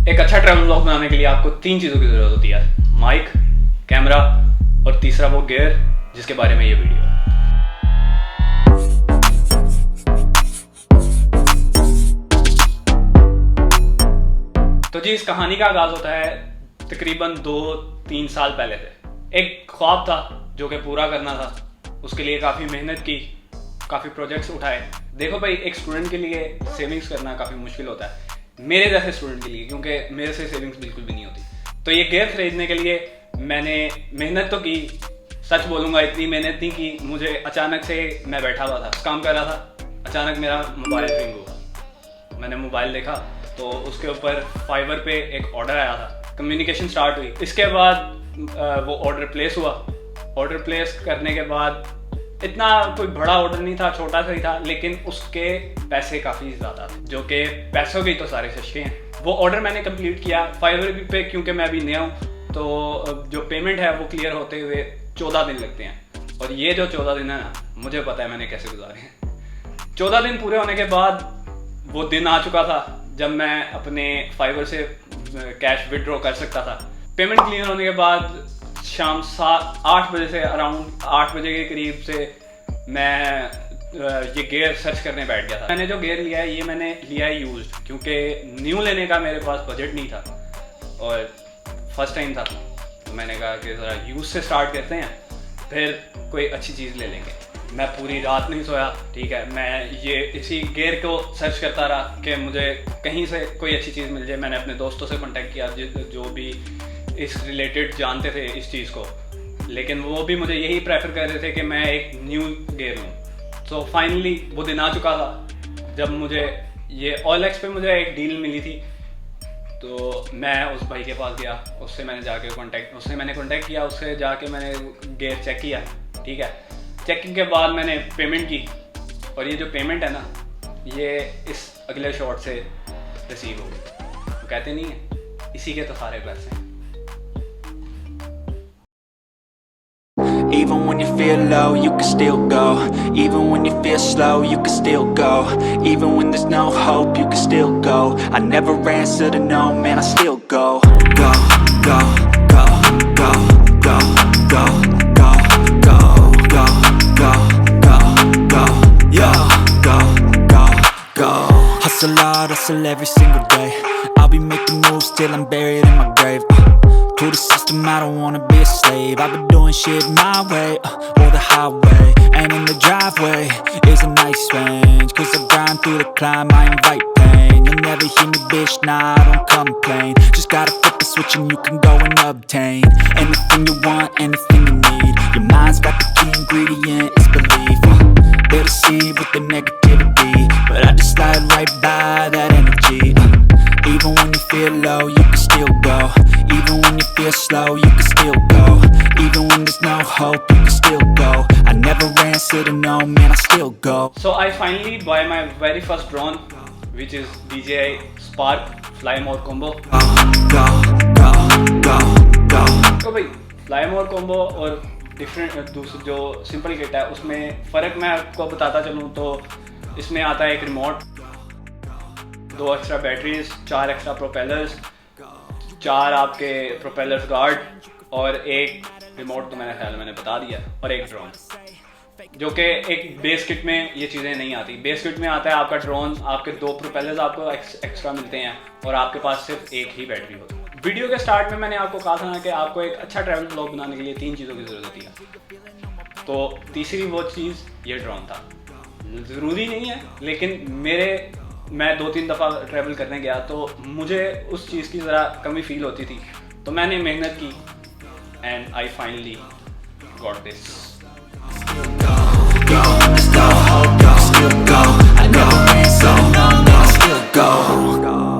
एक अच्छा travel vlog बनाने के लिए आपको 3 चीज़ों की ज़रूरत होती है, माइक, कैमरा और तीसरा वो गियर जिसके बारे में ये वीडियो है। तो जी इस कहानी का आगाज़ होता है तकरीबन 2-3 साल पहले से। एक ख्वाब था जो कि पूरा करना था, उसके लिए काफ़ी मेहनत की, काफ़ी प्रोजेक्ट्स उठाए। देखो भाई, एक स्टूडेंट के लिए सेविंग्स करना काफ़ी मुश्किल होता है, मेरे जैसे स्टूडेंट के लिए, क्योंकि मेरे से सेविंग्स बिल्कुल भी नहीं होती। तो ये गियर खरीदने के लिए मैंने मेहनत तो की, सच बोलूँगा इतनी मेहनत नहीं की। मुझे अचानक से, मैं बैठा हुआ था, काम कर रहा था, अचानक मेरा मोबाइल रिंग हुआ। मैंने मोबाइल देखा तो उसके ऊपर फाइवर पे एक ऑर्डर आया था, कम्युनिकेशन स्टार्ट हुई। इसके बाद वो ऑर्डर प्लेस हुआ। ऑर्डर प्लेस करने के बाद इतना कोई बड़ा ऑर्डर नहीं था, छोटा सा ही था, लेकिन उसके पैसे काफ़ी ज़्यादा थे, जो कि पैसों भी तो सारे सस्ते हैं। वो ऑर्डर मैंने कंप्लीट किया फाइवर पे, क्योंकि मैं अभी नया हूँ तो जो पेमेंट है वो क्लियर होते हुए 14 दिन लगते हैं। और ये जो 14 दिन है ना, मुझे पता है मैंने कैसे गुजारे हैं। 14 दिन पूरे होने के बाद वो दिन आ चुका था जब मैं अपने फाइवर से कैश विड्रॉ कर सकता था। पेमेंट क्लियर होने के बाद शाम 8 बजे से, अराउंड 8 बजे के करीब से मैं ये गियर सर्च करने बैठ गया था। मैंने जो गियर लिया है ये मैंने लिया है यूज्ड, क्योंकि न्यू लेने का मेरे पास बजट नहीं था और फर्स्ट टाइम था। तो मैंने कहा कि ज़रा यूज से स्टार्ट करते हैं, फिर कोई अच्छी चीज़ ले लेंगे। मैं पूरी रात नहीं सोया, ठीक है। मैं ये इसी गियर को सर्च करता रहा कि मुझे कहीं से कोई अच्छी चीज़ मिल जाए। मैंने अपने दोस्तों से कांटेक्ट किया जो भी इस रिलेटेड जानते थे इस चीज़ को, लेकिन वो भी मुझे यही प्रेफर कर रहे थे कि मैं एक न्यू गियर लूँ। तो फाइनली वो दिन आ चुका था जब मुझे ये OLX पे मुझे एक डील मिली थी। तो मैं उस भाई के पास गया, उससे मैंने कांटेक्ट किया, उससे जाके मैंने गियर चेक किया, ठीक है। चेकिंग के बाद मैंने पेमेंट की, और ये जो पेमेंट है ना, ये इस अगले शॉट से रिसीव हो गई। तो कहते नहीं है, इसी के तो सारे पैसे हैं। Even when you feel low, you can still go. Even when you feel slow, you can still go. Even when there's no hope, you can still go. I never answer to no, man, I still go. Go, go, go, go, go, go, go, go, go, go, go, go, yo, go, go, go. Hustle hard, hustle every single day. I'll be making moves till I'm buried in my grave. To the system, I don't wanna be a slave. I've been doing shit my way, or the highway. And in the driveway is a nice range, cause I grind through the climb, I invite pain. You'll never hear me, bitch, nah, I don't complain. Just gotta flip the switch and you can go and obtain anything you want, anything you need. Your mind's got the key ingredient, it's belief. They'll deceive with the negativity, but I just slide right by that energy. Even when you feel low, you can still go. Even when you feel slow, you can still go. Even when there's no hope, you can still go. I never answer to no, man, I still go. So I finally buy my very first drone, which is DJI Spark Fly More Combo. Go, go, go, go, go. तो भाई Fly More Combo और different दूसरी जो simple kit है, उसमें फ़र्क मैं आपको बताता चलूँ तो इसमें आता है एक remote, 2 extra batteries, 4 extra propellers, 4 आपके प्रोपेलर्स गार्ड, और एक रिमोट तो मैंने ख्याल मैंने बता दिया, और एक ड्रोन, जो कि एक बेस किट में ये चीज़ें नहीं आती। बेस किट में आता है आपका ड्रोन, आपके 2 प्रोपेलर्स आपको एक्स्ट्रा मिलते हैं, और आपके पास सिर्फ एक ही बैटरी होती है। वीडियो के स्टार्ट में मैंने आपको कहा था ना कि आपको एक अच्छा ट्रैवल ब्लॉग बनाने के लिए 3 चीज़ों की ज़रूरत होती है। तो तीसरी वो चीज़ ये ड्रोन था। ज़रूरी नहीं है, लेकिन मैं 2-3 दफ़ा ट्रैवल करने गया तो मुझे उस चीज़ की ज़रा कमी फील होती थी, तो मैंने मेहनत की, and I finally got this. Still go, I never answer, no, no, I still go.